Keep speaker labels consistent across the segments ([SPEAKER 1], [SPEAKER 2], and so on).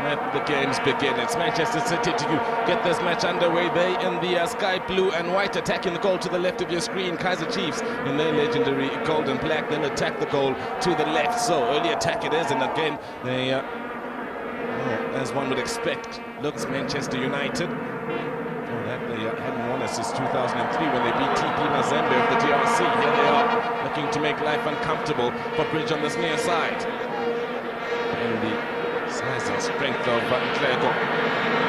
[SPEAKER 1] let the games begin. It's Manchester City to get this match underway. They in the sky blue and white, attacking the goal to the left of your screen. Kaizer Chiefs in their legendary gold and black, then attack the goal to the left. So early attack it is, and again they, as one would expect, looks Manchester United. They hadn't won it since 2003 when they beat TP Mazembe of the DRC. Here they are, looking to make life uncomfortable for Bridge on this near side. And the size and strength of Tlego,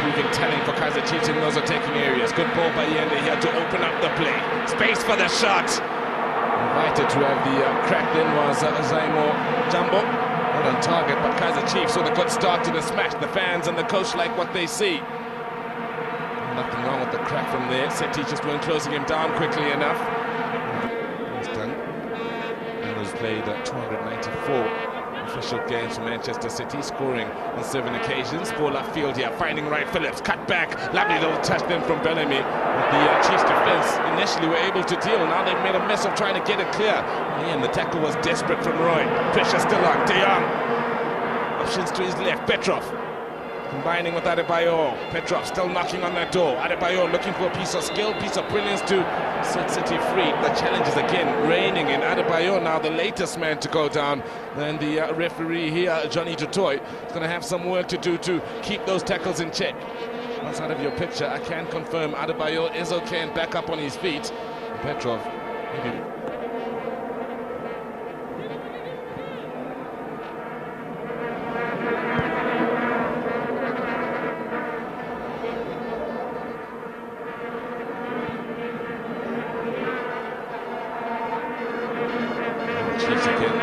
[SPEAKER 1] proving telling for Kaizer Chiefs in those attacking areas. Good ball by Yende here to open up the play. Space for the shot. Invited to have the crack then was Zaimo Jumbo. Not on target, but Kaizer Chiefs with a good start to the smash. The fans and the coach like what they see. Nothing wrong with the crack from there. City just weren't closing him down quickly enough. He's done. And has played 294 official games for Manchester City, scoring on 7 occasions. Ball upfield here, finding Wright Phillips. Cut back. Lovely little touch then from Bellamy. The Chiefs defense initially were able to deal. Now they've made a mess of trying to get it clear. And the tackle was desperate from Roy. Pressure still on. De Jong. Options to his left. Petrov. Combining with Adebayor. Petrov still knocking on that door. Adebayor looking for a piece of skill, piece of brilliance to set City free. The challenge is again raining in. Adebayor now the latest man to go down. And the referee here, Johnny Dutoy, is going to have some work to do to keep those tackles in check. Outside of your picture, I can confirm Adebayor is okay and back up on his feet. Petrov, maybe. Chiefs again,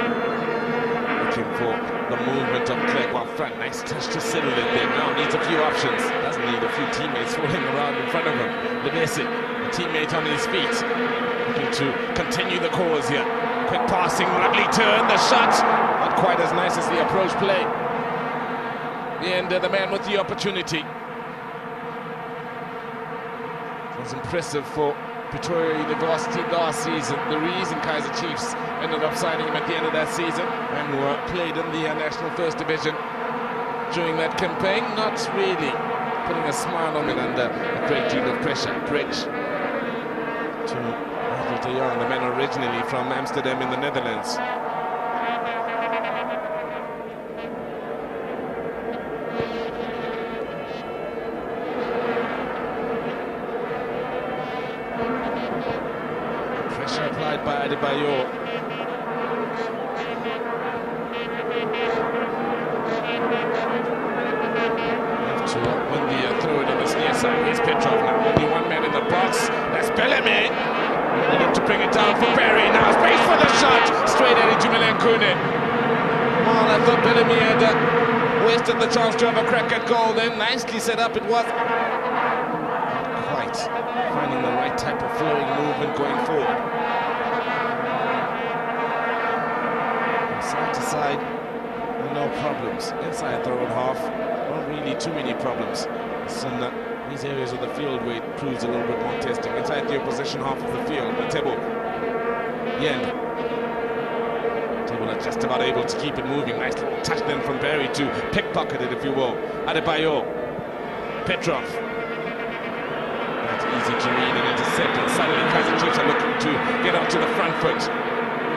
[SPEAKER 1] looking for the movement of Clegg up front. Nice touch to settle it there. Now needs a few options. Doesn't need a few teammates falling around in front of him. Lebesi, a teammate on his feet, looking to continue the cause here. Quick passing, lovely turn, the shot. Not quite as nice as the approach play. And the man with the opportunity. It was impressive for Pretoria University last season. The reason Kaizer Chiefs ended up signing him at the end of that season, and who played in the National First Division during that campaign, not really putting a smile on it under a great deal of pressure. Bridge to Michael de Jong, the man originally from Amsterdam in the Netherlands. Pressure applied by Adebayor. Have to win the throw it on this near side. Here's Petrov now. Only one man in the box. That's Bellamy. Looking to bring it down for Barry. Now space for the shot. Straight at it to Milankune. Well, I thought Bellamy had wasted the chance to have a crack at goal. Then nicely set up it was. Quite finding the right type of flowing movement going forward. From side to side, no problems. Inside their own half, not really too many problems. It's in these areas of the field where it proves a little bit more testing. Inside the opposition half of the field, Matebo, Yen. Matebo are just about able to keep it moving. Nice little touch then from Barry to pickpocket it, if you will. Adebayor, Petrov. Easy to read and intercept, and suddenly Kaizer Chiefs are looking to get onto the front foot.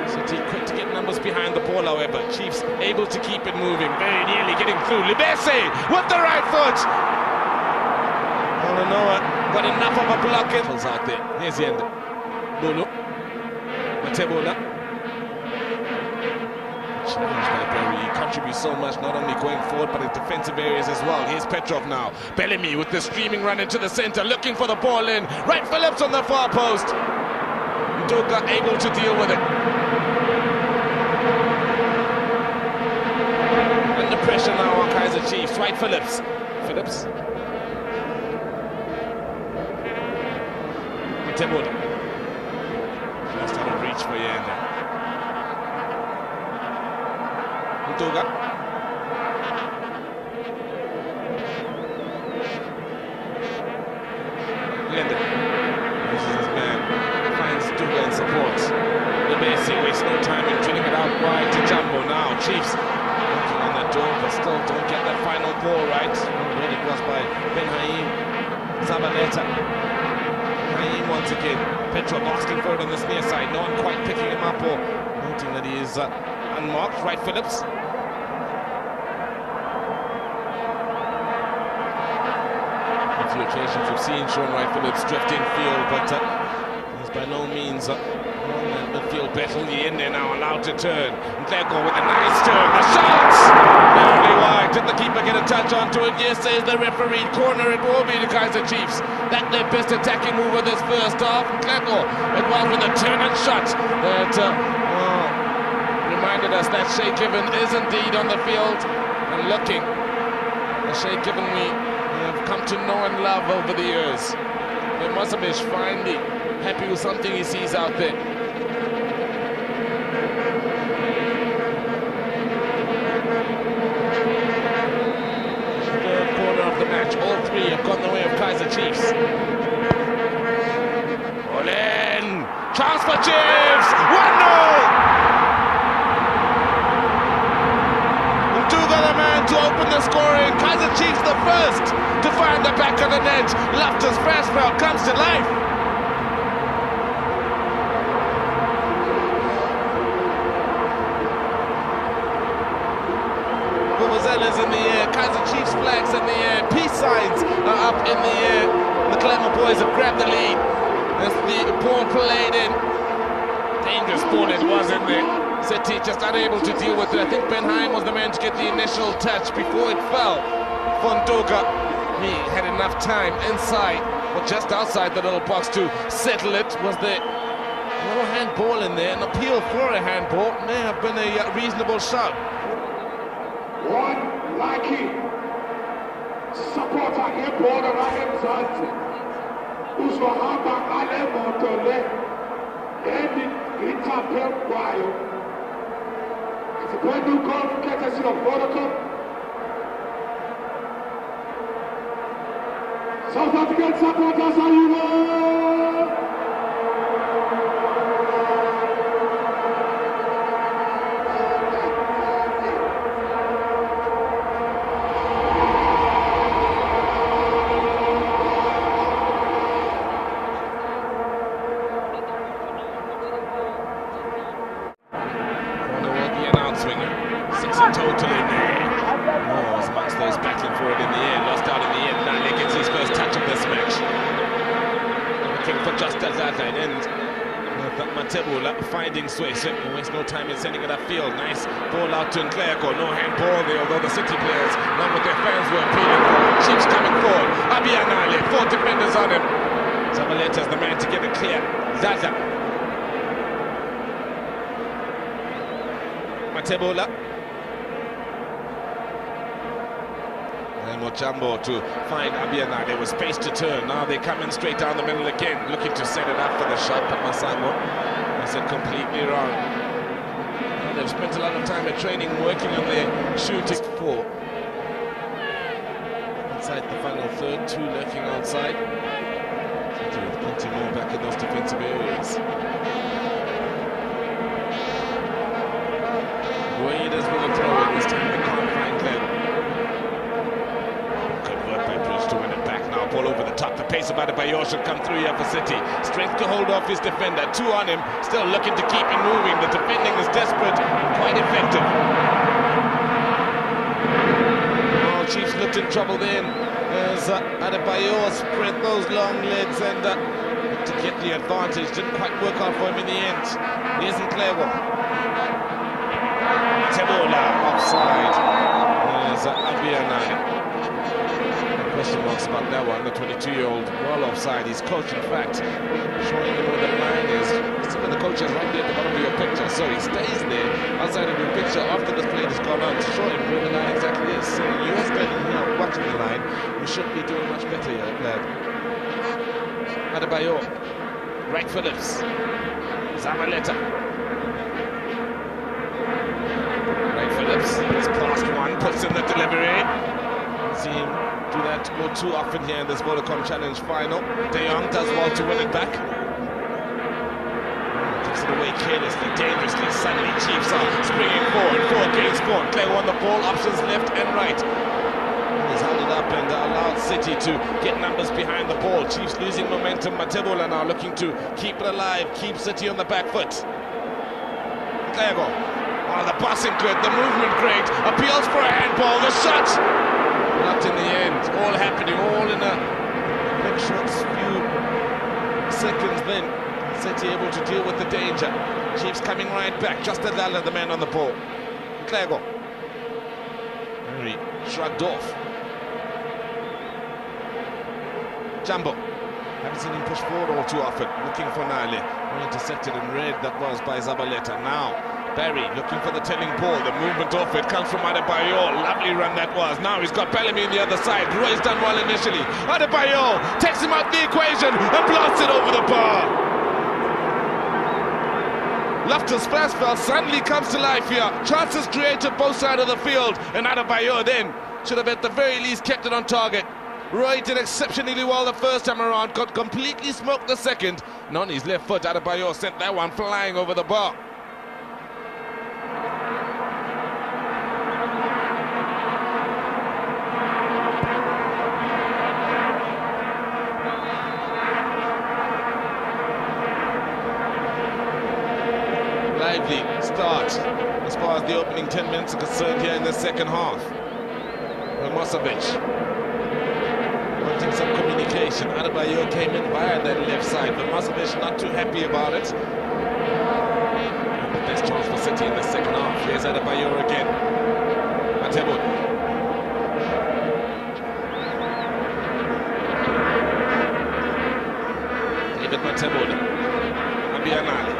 [SPEAKER 1] City quick to get numbers behind the ball, however. Chiefs able to keep it moving, very nearly getting through. Lebesi with the right foot. Olanoa got enough of a block. It was out there. Here's the end. Bulu. Matebola. Challenged by Barry. He contributes so much, not only going forward, but in defensive areas as well. Here's Petrov now. Bellamy with the streaming run into the center, looking for the ball in. Wright Phillips on the far post. Ndoka able to deal with it. And the pressure now on Kaizer Chiefs. Wright Phillips. Phillips. Matebola. Just out of reach for Yanda. Ndoka. Linden. This is his man. Finds Ndoka in support. Lebesi wastes no time in turning it out wide to Jumbo now. Chiefs working on the door, but still don't get that final ball right. When it was by Ben Haim Zabaleta. Haim once again. Petrov asking for it on this near side. No one quite picking him up or noting that he is unmarked. Right, Phillips. On a few occasions we've seen Sean Wright Phillips drift in field, but he's by no means on that midfield battle. The end there now, allowed to turn. Ntleko with a nice turn. The shots! Narrowly wide. Did the keeper get a touch onto it? Yes, says the referee. Corner it will be the Kaizer Chiefs. That their best attacking move of this first half. Ntleko, it was with a turn and shot that reminded us that Shay Given is indeed on the field and looking. The Shay Given we have come to know and love over the years. But Masabish finally happy with something he sees out there. Third corner of the match. All three have gone the way of Kaizer Chiefs. Olin! Chance for Chiefs! 1-0! The man to open the scoring. Kaizer Chiefs the first to find the back of the net. Loftus Versfeld comes to life. Vuvuzelas in the air, Kaizer Chiefs flags in the air, peace signs are up in the air. The Clemmer boys have grabbed the lead. As the ball played in. Dangerous ball it was in there. City just unable to deal with it. I think Ben Haim was the man to get the initial touch before it fell. Fondoga, he had enough time inside, or just outside the little box to settle it. Was there no handball in there? An appeal for a handball may have been a reasonable shot.
[SPEAKER 2] One lucky supporter handball right Zanzi. Usohamba ale motole. Endi itape kwayo. It's a brand new goal from courtesy of Vodacom. South African supporters, are you there?
[SPEAKER 1] Total in there. Oh, as much those battling for it in the air, lost out in the end. Now gets his first touch of this match. Looking for just as that line ends. Matebula finding Sway. Certainly waste no time in sending it upfield. Nice ball out to Ntleko. No handball there, although the City players, along with their fans, were appealing for. Chiefs coming forward. Abiyanale, 4 defenders on him. Zabaleta's the man to get it clear. Zaza. Matebula. Mochambo to find Abiana. There was space to turn. Now they're coming straight down the middle again, looking to set it up for the shot, but Masango has it completely wrong. Well, they've spent a lot of time at training working on their shooting. 4 inside the final third, 2 lurking outside. With plenty more back in those defensive areas. Guaidas will throw it this time. They can't find Glenn. To win it back now, ball over the top. The pace of Adebayor should come through here for City. Strength to hold off his defender. 2 on him, still looking to keep him moving. The defending is desperate, quite effective. Oh, Chiefs looked in trouble then as Adebayor spread those long legs and to get the advantage. Didn't quite work out for him in the end. Here's Ntleko. Tebola offside. There's Abiyanale. Question marks about that one. The 22-year-old well offside. His coach, in fact, showing him where the line is. See when the coach is right there at the bottom of your picture, so he stays there outside of your picture after the play has gone on to show him where the line exactly is. So you're standing here watching the line. You should be doing much better here, lad. Adebayor, right Phillips, Zabaleta. Right Phillips, he's past one, puts in the delivery. See him do that more too often here in this Vodacom Challenge final. De Jong does well to win it back. Gives it away carelessly, dangerously. Suddenly Chiefs are springing forward, 4 against 4. Clay on the ball, options left and right. City to get numbers behind the ball. Chiefs losing momentum. Matebola now looking to keep it alive, keep City on the back foot. There you go. Oh, the passing good, the movement great. Appeals for a handball, the shot! Not in the end. All happening, all in a quick short few seconds then. City able to deal with the danger. Chiefs coming right back. Just Adala, the man on the ball. Clego. Henry shrugged off. Jumbo. Haven't seen him push forward all too often. Looking for Nale. Intercepted in red, that was by Zabaleta. Now, Barry looking for the telling ball. The movement off it comes from Adebayo. Lovely run that was. Now he's got Bellamy on the other side. Roy's done well initially. Adebayo takes him out the equation and blasts it over the bar. Loftus Versfeld suddenly comes to life here. Chances created both sides of the field, and Adebayo then should have at the very least kept it on target. Roy did exceptionally well the first time around, got completely smoked the second, and on his left foot Adebayo sent that one flying over the bar. Lively start as far as the opening 10 minutes are concerned here in the second half. Ramosovic wanting some communication. Adebayo came in via that left side, but Ramosovic not too happy about it. The best chance for City in the second half. Here's Adebayo again. Matebola. David Matebola. Abianale.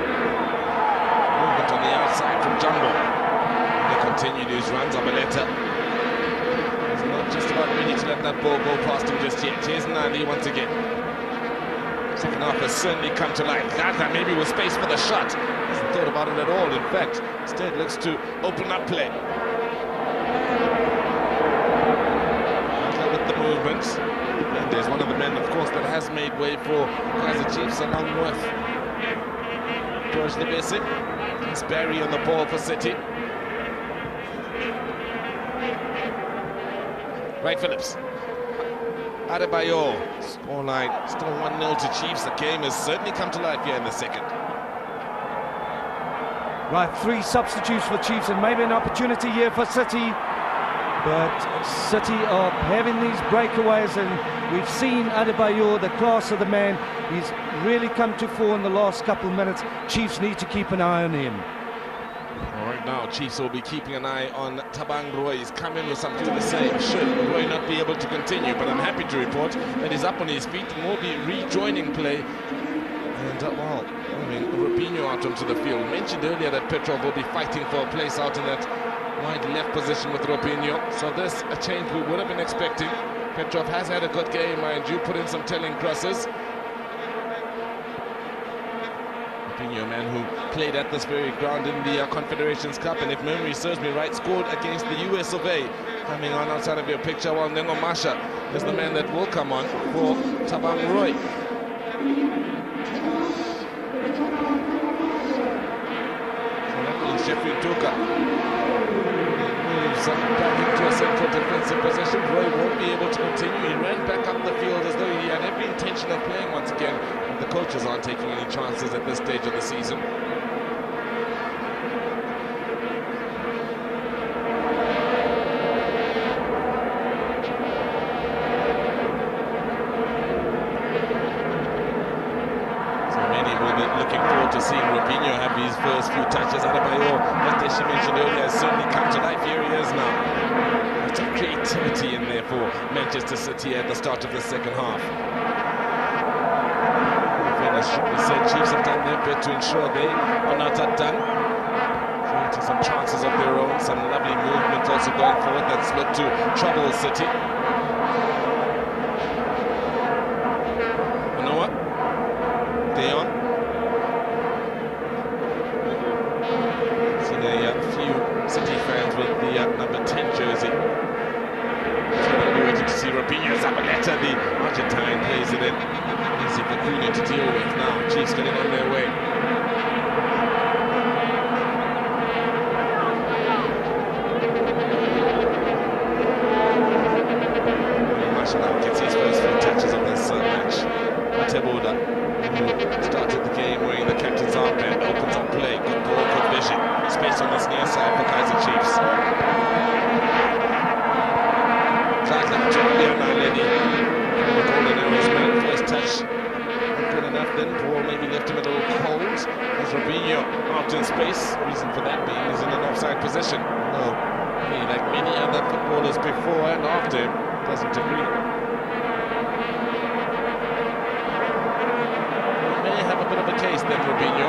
[SPEAKER 1] On the outside from Jumbo. They continue these runs. Zabaleta is not just about ready to let that ball go past him just yet. Here's Nali once again. Second half has certainly come to light. Gaza maybe with space for the shot. Hasn't thought about it at all. In fact, instead looks to open up play. With the movements. And there's one of the men, of course, that has made way for Kaizer Chiefs along with George Lebesi. It's Barry on the ball for City. Right, Phillips. Adebayo. Scoreline still 1-0 to Chiefs. The game has certainly come to life here in the second.
[SPEAKER 3] Right, 3 substitutes for Chiefs and maybe an opportunity here for City. But City are having these breakaways, and we've seen Adebayo, the class of the man. He's really come to fore in the last couple of minutes. Chiefs need to keep an eye on him.
[SPEAKER 1] Right now, Chiefs will be keeping an eye on Tabang Roy. He's come in with something to say. Should Roy not be able to continue, but I'm happy to report that he's up on his feet and will be rejoining play. And well, I mean, Robinho out onto the field. Mentioned earlier that Petrov will be fighting for a place out in that wide left position with Robinho. So this a change we would have been expecting. Petrov has had a good game, mind you, put in some telling crosses. Robinho, a man who played at this very ground in the Confederations Cup, and if memory serves me right, scored against the US of A. Coming on outside of your picture, while Nengo Masha is the man that will come on for Tabang Roy. So that means Jeffrey Duka moves back into a central defensive position. Roy won't be able to continue. He ran back up the field as though he had every intention of playing once again. The coaches aren't taking any chances at this stage of the season. So many will be looking forward to seeing Robinho have his first few touches. Adebayo, as Deshi mentioned earlier, has certainly come to life. Here he is now. Lots of creativity in there for Manchester City at the start of the second half. We said Chiefs have done their bit to ensure they are not outdone. Creating some chances of their own, some lovely movement also going forward that's looked to trouble City. Manoa, Deon. Seen a few City fans with the number 10 jersey. We're waiting to see Robinho. Zabaleta, the Argentine, plays it in. Easy for Cunha to deal with now. Chiefs getting on their way. Marshall gets his space. Reason for that being is in an offside position. No, he, like many other footballers before and after him, doesn't agree. He may have a bit of a case then, Robinho.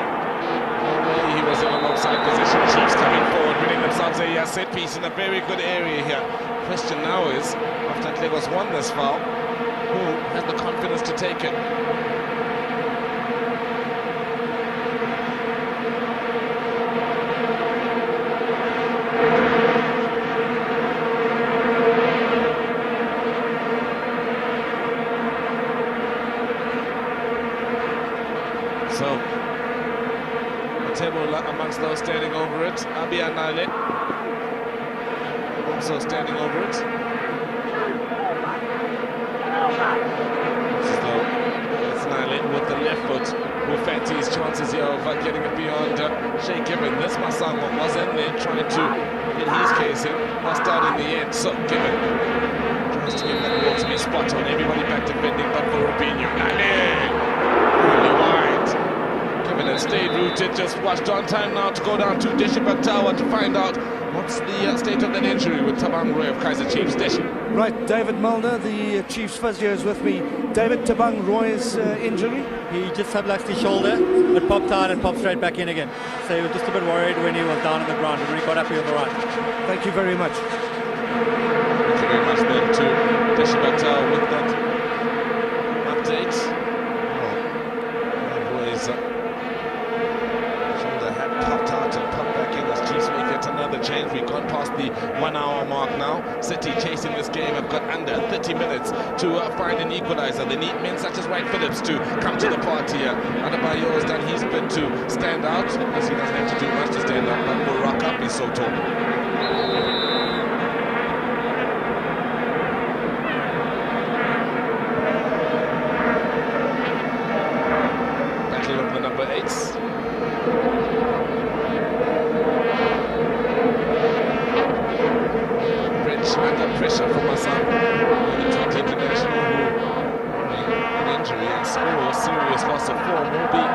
[SPEAKER 1] No way he was in an offside position. Chiefs coming forward, winning themselves a set piece in a very good area here. Question now is, after Lagos won this foul, who has the confidence to take it? So, the table amongst those standing over it, Abi Anale also standing over it. This is though it's Nale with the left foot who fancies chances here of getting it beyond Shea Given. This Masango was in there trying to get his case in, must start in the end. So Given tries to get that ball to be spot on. Everybody back defending, but for Robinho. Nale really wide. Given and stayed rooted, just watched on time now to go down to Deshiba Tower to find out what's the state of that injury with Tabang Roy of Kaizer Chiefs. Deshi.
[SPEAKER 3] Right, David Mulder, the Chiefs physio, is with me. David, Tabang Roy's injury?
[SPEAKER 4] He just subluxed his shoulder, it popped out and popped straight back in again. So he was just a bit worried when he was down on the ground, but when he got up he was all right.
[SPEAKER 3] Thank you very much.
[SPEAKER 1] Thank you very much then to Deshiba Tower with that update. Roy's shoulder had popped out and popped back in as Chiefs make it another change. We've gone past the 1 hour mark now. City chasing this game have got under 30 minutes to find an equalizer. They need men such as White Phillips to come to the party here. Adebayo has done his bit to stand out, as he doesn't have to do much to stand out, but will rock up, he's so tall. Battle of the number 8s. Under pressure from Masan, the 20 international who an injury and score a serious loss of form will be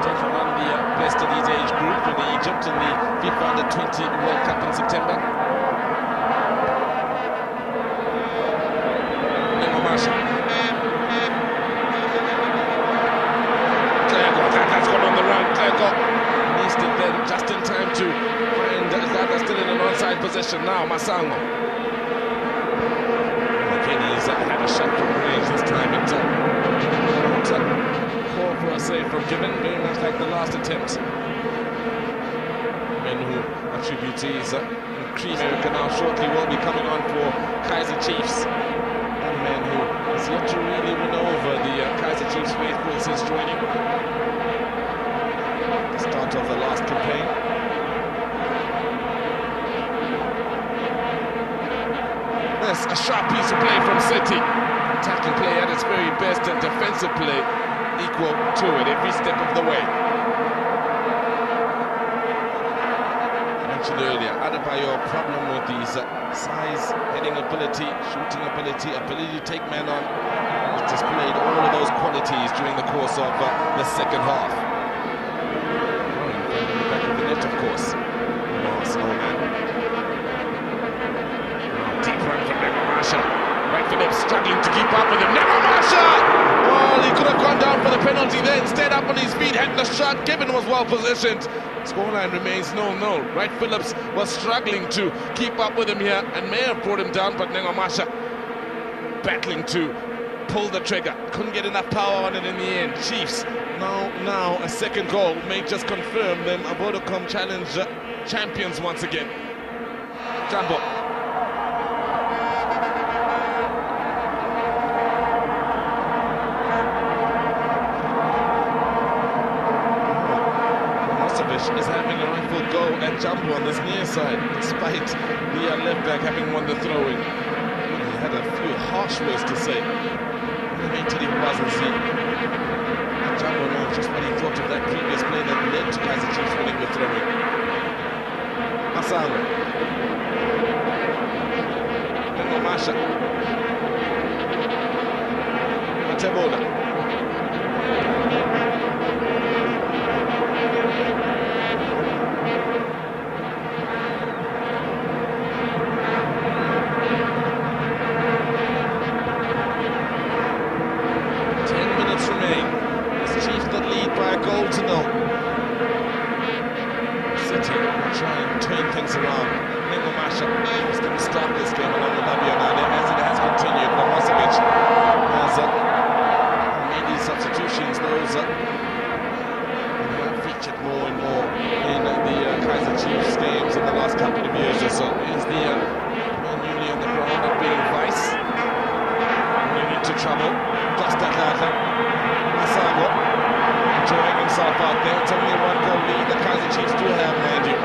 [SPEAKER 1] taking on the best of these age group in Egypt in the FIFA Under-20 World Cup in September. That's gone on the run. Clerco missed it then just in time to find Zada still in an onside position. Now Masango. He's had a shot from range this time. It call for a save from Given, very much like the last attempt. Men who attribute his increased America now shortly will be coming on for Kaizer Chiefs. One man who has yet to really win over the Kaizer Chiefs faithful since joining the start of the last campaign. A sharp piece of play from City. Attacking play at its very best and defensive play equal to it every step of the way. I mentioned earlier, Adebayo, problem with his size, heading ability, shooting ability, ability to take men on. He's displayed all of those qualities during the course of the second half. In the back of the net, of course. Right Phillips struggling to keep up with him. Never Marsha! Well, he could have gone down for the penalty there. Instead, up on his feet, had the shot. Given was well positioned. Scoreline remains 0-0. Right Phillips was struggling to keep up with him here and may have brought him down, but Nengo Marsha battling to pull the trigger. Couldn't get enough power on it in the end. Chiefs now a second goal may just confirm them a Vodacom Challenge champions once again. Jumbo. Is having a rifle go at Jumbo on this near side, despite the left back having won the throw-in. He had a few harsh words to say. He mentally wasn't seen. Jumbo knows just what he thought of that previous play that led to Kaizer Chiefs winning the throw-in. Masano. Nengo Masha. Matebola. this around. Nengo Masha is going to start this game along with Abionade as it has continued. Novosevic has made these substitutions. Those have featured more and more in the Kaizer Chiefs games in the last couple of years or so. Is the man newly on the ground at being Vice. Running into trouble. Just Atlanta. Masango enjoying himself out there. It's only a one-goal lead the Kaizer Chiefs do have, mind you.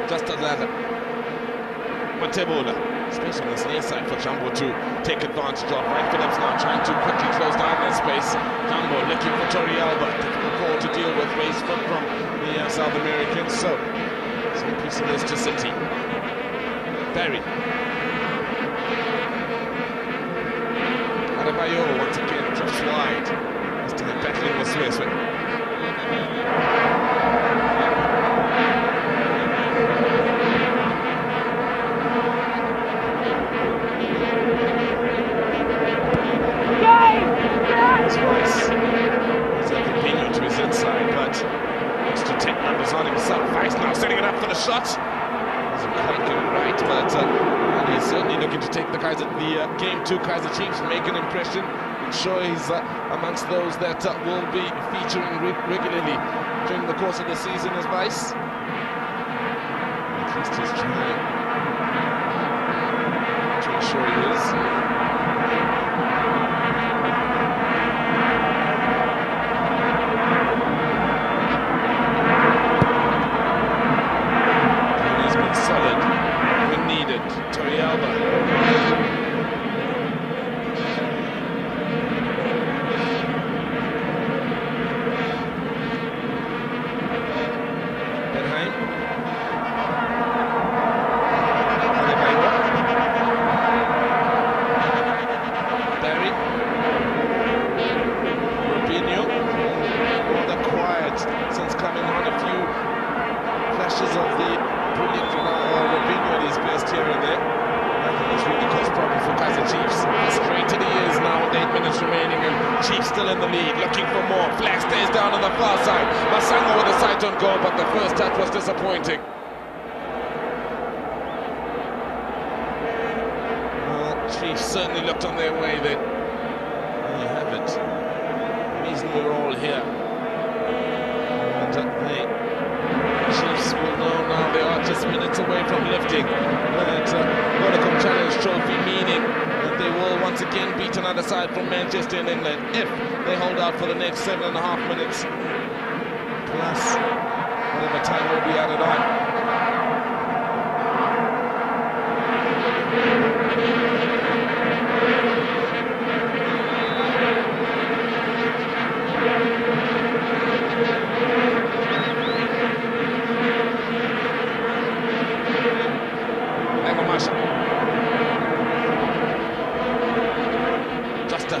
[SPEAKER 1] Just Atlanta. Matebola. Space on this near side for Jumbo to take advantage of. Right, Phillips now trying to quickly close down that space. Jumbo looking for Tori Alba. Difficult call to deal with. Race foot from the South Americans. So, it's increasing this to City. Barry. Adebayo once again drifts wide. This time battling the Swiss. To his inside, but wants to take numbers on himself. Vice now setting it up for the shot. Doesn't quite get it right, but he's certainly looking to take the game to Kaizer Chiefs, make an impression, ensure he's amongst those that will be featuring regularly during the course of the season as Vice. At least he's trying to ensure he is. Still in the lead, looking for more. Flag stays down on the far side. Masango with a sight on goal, but the first touch was disappointing. Well, Chiefs certainly looked on their way then. There you have it. The reason we're all here. And the Chiefs will know now they are just minutes away from lifting that Vodacom Challenge Trophy, meaning they will once again beat another side from Manchester in England if they hold out for the next 7.5 minutes plus whatever time will be added on.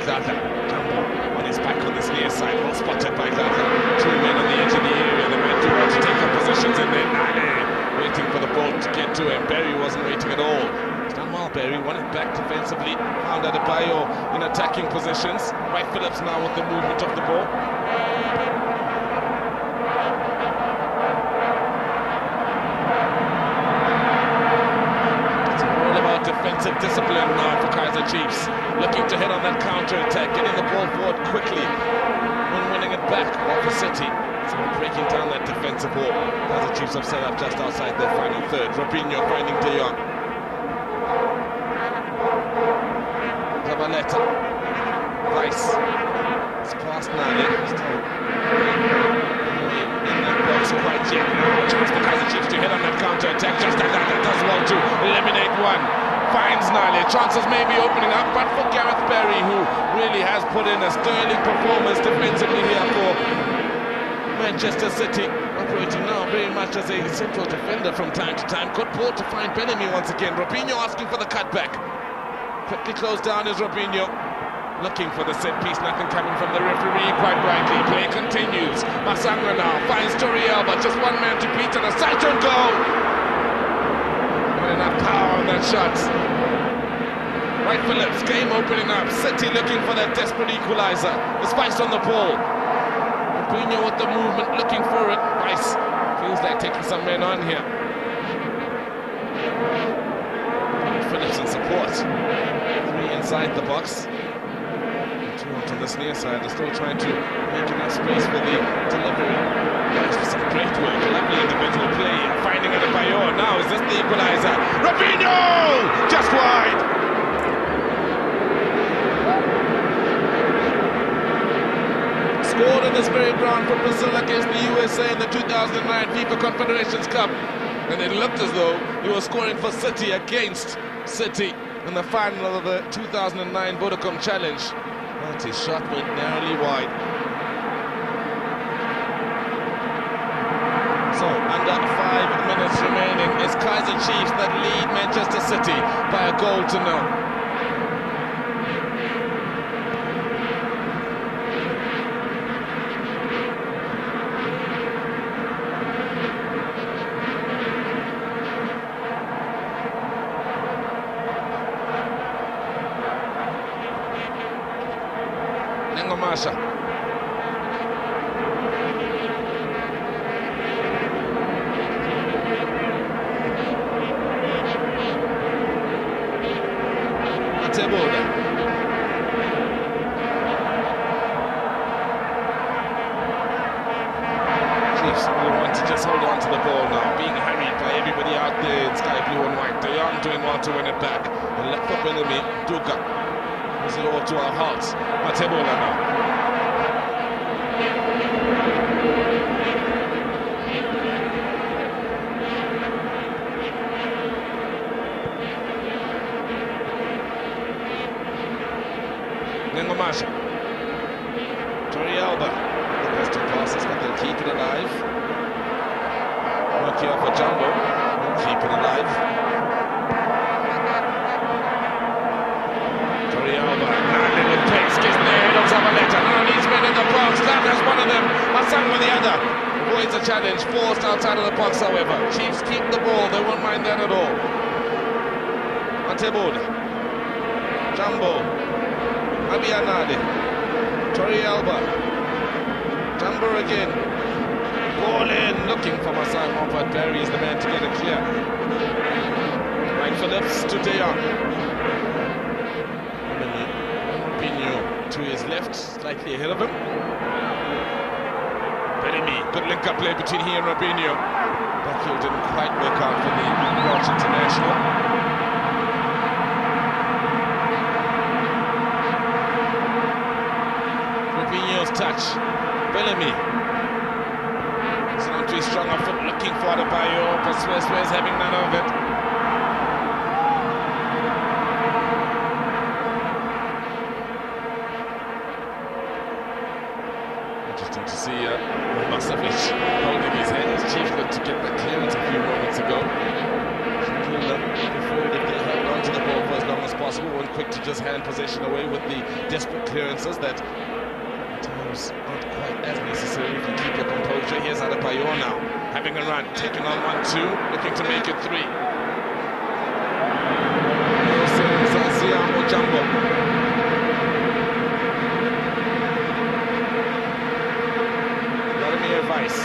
[SPEAKER 1] Jumbo on his back on this near side, well spotted by Gata. Two men on the edge of the area. They might do well to take up positions in there. Nane waiting for the ball to get to him. Barry wasn't waiting at all. He's done well, Barry. Won it back defensively. Found Adebayo in attacking positions. Right, Phillips now with the movement of the ball. Defensive discipline now for Kaizer Chiefs, looking to hit on that counter-attack, getting the ball forward quickly when winning it back off the City. So breaking down that defensive wall. Kaizer Chiefs have set up just outside their final third. Robinho finding De Jong. Zabaleta. Vice. It's past Nane. Still in that box quite yet. Chance for Kaizer Chiefs to hit on that counter-attack. Just like that does well to eliminate one. Finds Nile. Chances may be opening up, but for Gareth Barry, who really has put in a sterling performance defensively here for Manchester City, operating now very much as a central defender from time to time. Good ball to find Bellamy once again. Robinho asking for the cutback. Quickly closed down is Robinho. Looking for the set piece, nothing coming from the referee, quite rightly. Play continues. Masango now finds Tori Alba, just one man to beat and a sight on goal. Not enough power on that shot. Right, Phillips, game opening up. City looking for that desperate equalizer. The Spice on the ball. Robinho with the movement, looking for it. Rice feels like taking some men on here. Phillips in support. 3 inside the box. 2 out on this near side. They're still trying to make enough space for the delivery. That's some great work. Lovely individual play. Finding it at Bayor. Now is this the equalizer? Robinho! Just wide. Scored on this very ground for Brazil against the USA in the 2009 FIFA Confederations Cup. And it looked as though he was scoring for City against City in the final of the 2009 Vodacom Challenge. But his shot went narrowly wide. So, under 5 minutes remaining, it's Kaizer Chiefs that lead Manchester City by a goal to nil. Masha. Atebola. Chiefs will want to just hold on to the ball now, being harried by everybody out there in sky blue and white. They aren't doing well to win it back. And left up enemy, Duka. Is it all to our hearts? Atebola now. Nengomasha. Tori Alba. The best 2 passes, but they'll keep it alive. Work here for Jumbo. They'll keep it alive. Tori Alba. Landing with pace. Gives the head of Zabaleta. Now needs men in the box. That has one of them. Hassan with the other. Avoids a challenge. Forced outside of the box, however. Chiefs keep the ball. They won't mind that at all. Atebola. Jumbo. Abiyanade, Tori Alba, Jumbo again, ball in, looking for Masai Moffat. Barry is the man to get it clear. Right Phillips to De Jong. Robinho to his left, slightly ahead of him. Bellamy, good link-up play between he and Robinho. Backheel didn't quite work out for the Welsh international. Touch, Bellamy. It's not too strong a foot, looking for the Bayo, but Suez having none of it. Interesting to see Maksavich holding his head as Chiefs looked to get the clearance a few moments ago. Preferred if they held on to the ball for as long as possible, weren't quick to just hand possession away with the desperate clearances that not quite as necessary if you keep your composure. Here's Adebayor now, having a run, taking on 1-2, looking to make it 3. Zazia Jumbo. Vladimir Weiss.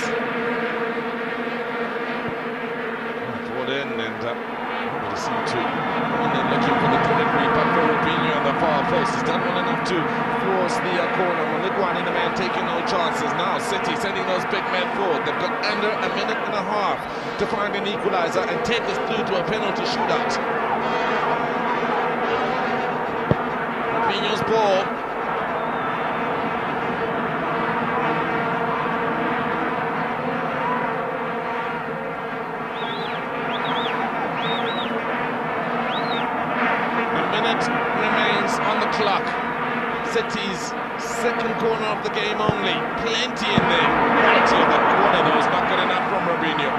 [SPEAKER 1] Ball in and nobody seemed to. And then looking for the delivery, but for Robinho on the far post. He's done well enough to force the corner. Maligwani, the man taking no chances. Now City sending those big men forward. They've got under a minute and a half to find an equalizer and take us through to a penalty shootout. Robinho's ball. Remains on the clock. City's second corner of the game only. Plenty in there. Quality of the corner though is not good enough from Robinho.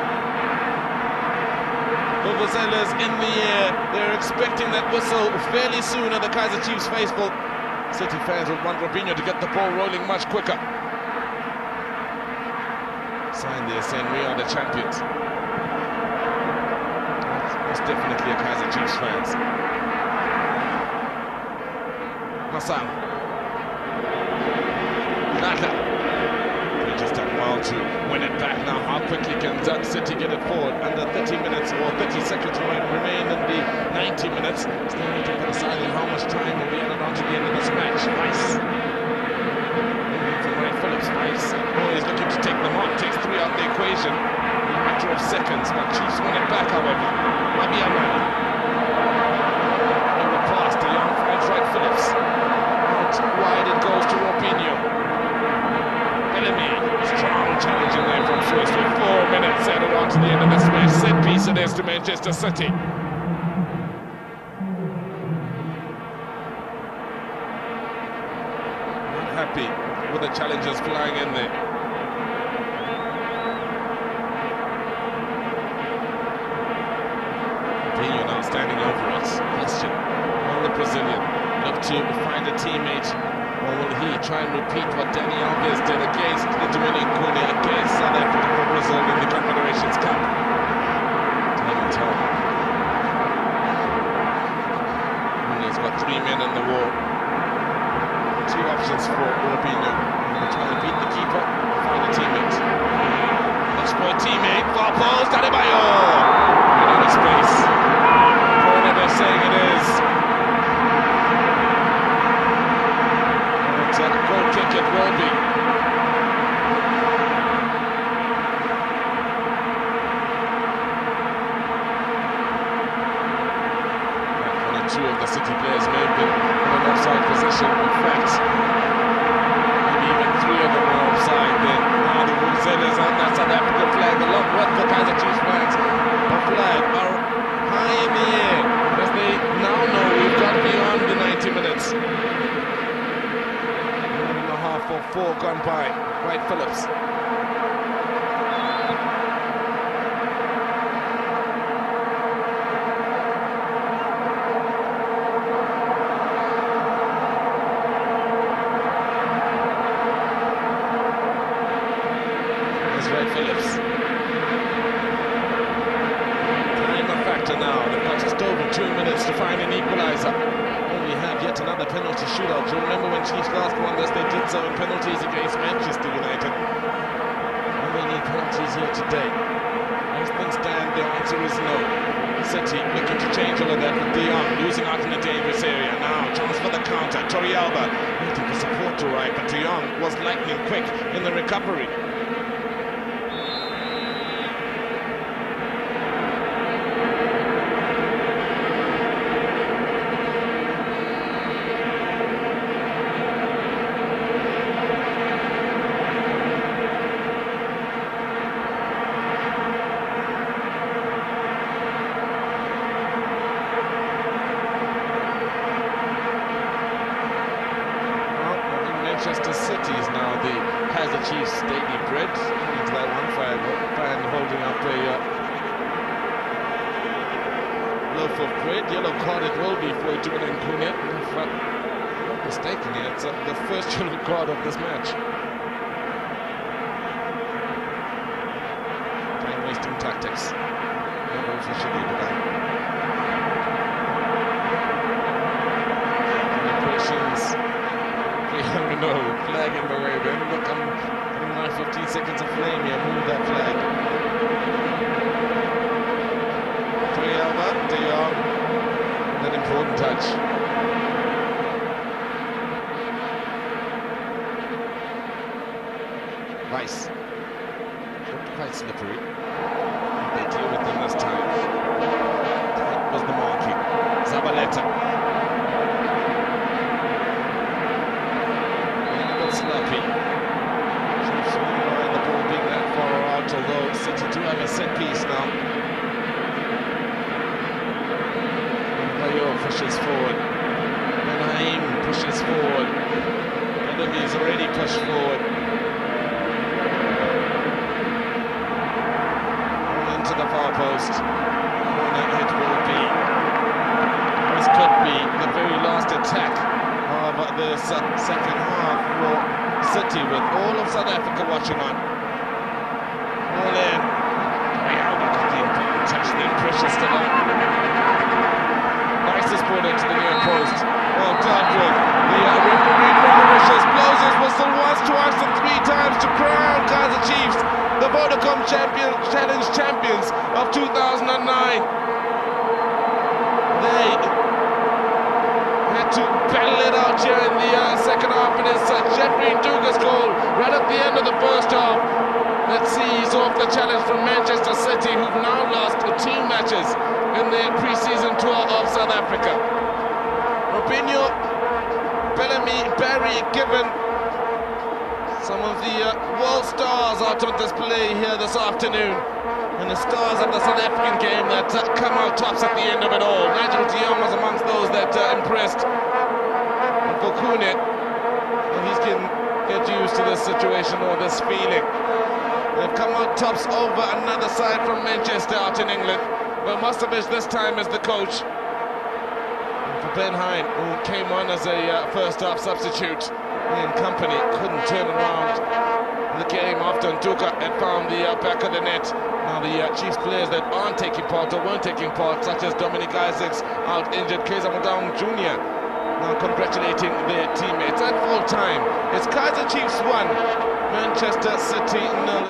[SPEAKER 1] Vuvuzelas in the air. They're expecting that whistle fairly soon, and the Kaizer Chiefs faithful. City fans would want Robinho to get the ball rolling much quicker. Sign there saying we are the champions. That's definitely a Kaizer Chiefs fans. Masang. Naka. He just done well now to win it back. Now, how quickly can City get it forward? Under 30 minutes or 30 seconds remain in the 90 minutes. Still need to put aside how much time will be added on to the end of this match. Nice. From Ray Phillips, nice. Oh, he's looking to take them on. Takes 3 out the equation. A matter of seconds, but Chiefs win it back, however. Mabiana. The pass, the young finds Ray Phillips. Out wide it goes to Robinho. Bellamy, strong challenge in there from Swiss with 4 minutes added on to the end of this match. Set piece it is to Manchester City. Not happy with the challengers flying in there. Robinho now standing over us. Question on the Brazilian. Look to find a teammate. Or will he try and repeat what Dani Alves did against Dominic Cunha against South Africa for Brazil in the Confederations Cup? Time will tell. Cunha's got 3 men in the wall. 2 options for Robinho. Try and beat the keeper, find a teammate. Looks for a teammate, far post, Adebayo! Right out of space. Corner, they're saying it is. Goal kick it will be. One or two of the City players may have been in an offside position. In fact, maybe even 3 of them were offside. Then now the Vuvuzelas on that South African flag, along with the Kaizer Chiefs flags, the flag are high in the air as they now know we've got beyond the 90 minutes. 4 gone by. Wright Phillips. There's Wright Phillips. Time a factor now. They've got just over 2 minutes to find an equalizer. We have yet another penalty shootout. You'll remember when Chiefs last won this, they did so in penalties against Manchester United. And they need penalties here today. As things stand, the answer is no. City looking to change all of that with De Jong losing out in the dangerous area. Now, chance for the counter. Torrealba waiting for support to arrive, but De Jong was lightning quick in the recovery. Manchester City is now the Kaizer Chiefs daily bread. Into that one fan holding up a loaf of bread. Yellow card it will be for Dominic Cunha. If I'm not mistaken, it's the first yellow card of this match. Time wasting tactics. Never officially begun. Impressions. No, flag in the way, then look, I'm 15 seconds of flame here, move that flag. Torrealba, De Jong, that important touch. Vice, looked quite slippery. They deal with them this time. That was the marking. Zabaleta. Sloppy. Chiefs won't mind the ball being that far out, although City do have a set piece now. Bayo pushes forward. Benaim pushes forward. Enemy's already pushed forward. All into the far post. Corner it will be. This could be the very last attack of the second half for City, with all of South Africa watching on. All in. Wow, got the important touch, then pressure still on. Nicest ball into the near post. Well dealt with. The referee from Mauritius blows his whistle once, twice and 3 times to crown Kaizer Chiefs out here in the second half, and it's Jeffrey Nduga's goal right at the end of the first half that sees off the challenge from Manchester City, who've now lost 2 matches in their pre-season tour of South Africa. Robinho, Bellamy, Barry, Given, some of the world stars out on display here this afternoon, and the stars of the South African game that come out tops at the end of it all. Nigel de Jong was amongst those that impressed. And Fokune, and he's can get used to this situation or this feeling. They've come out tops over another side from Manchester out in England, but Mustovic this time is the coach. And for Ben Hine, who came on as a first half substitute, and company couldn't turn around the game after Nduka had found the back of the net. Now the Chiefs players that aren't taking part or weren't taking part, such as Dominic Isaacs, out injured, Kaizer Chiefs Jr., now congratulating their teammates. At full time, it's Kaizer Chiefs 1, Manchester City 0.